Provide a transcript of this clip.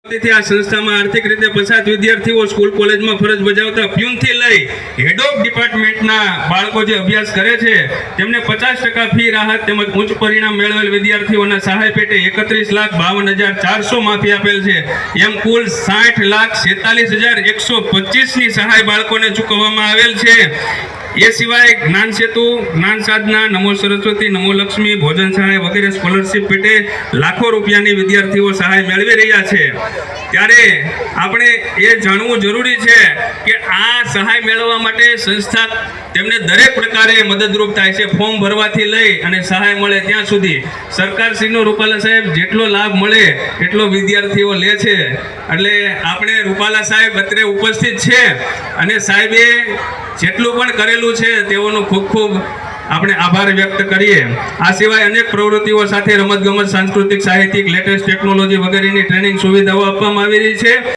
આ સંસ્થામાં આર્થિક રીતે પછાત વિદ્યાર્થીઓ સ્કૂલ કોલેજમાં ફરજ બજાવતા પ્યુનથી લઈ હેડ ઓફ ડિપાર્ટમેન્ટના બાળકો જે અભ્યાસ કરે છે તેમને 50% ફી રાહત તેમજ ઉચ્ચ પરિણામ મેળવેલ વિદ્યાર્થીઓના સહાય પેટે 31,52,400 માફી આપેલ છે. એમ કુલ 60,47,125 ની સહાય બાળકોને ચૂકવવામાં આવેલ છે. એ સિવાય જ્ઞાન સેતુ, જ્ઞાન સાધના, નમો સરસ્વતી, નમો લક્ષ્મી, ભોજન સહાય વગેરે સ્કોલરશિપ પેટે લાખો રૂપિયાની વિદ્યાર્થીઓ સહાય મેળવી રહ્યા છે. ત્યારે આપણે એ જાણવું જરૂરી છે કે આ સહાય મેળવવા માટે સંસ્થા તેમને દરેક પ્રકારે મદદરૂપ થાય છે. ફોર્મ ભરવાથી લઈ અને સહાય મળે ત્યાં સુધી સરકારશ્રીનો રૂપાલા સાહેબ જેટલો લાભ મળે એટલો વિદ્યાર્થીઓ લે છે. એટલે આપણે રૂપાલા સાહેબ અત્રે ઉપસ્થિત છે અને સાહેબે જેટલું પણ કરેલું છે તેઓનો ખૂબ ખૂબ આપણે આભાર વ્યક્ત કરીએ. આ સિવાય અનેક પ્રવૃત્તિઓ સાથે રમતગમત, સાંસ્કૃતિક, સાહિત્યિક, લેટેસ્ટ ટેકનોલોજી વગેરેની ટ્રેનિંગ સુવિધાઓ આપવામાં આવી રહી છે.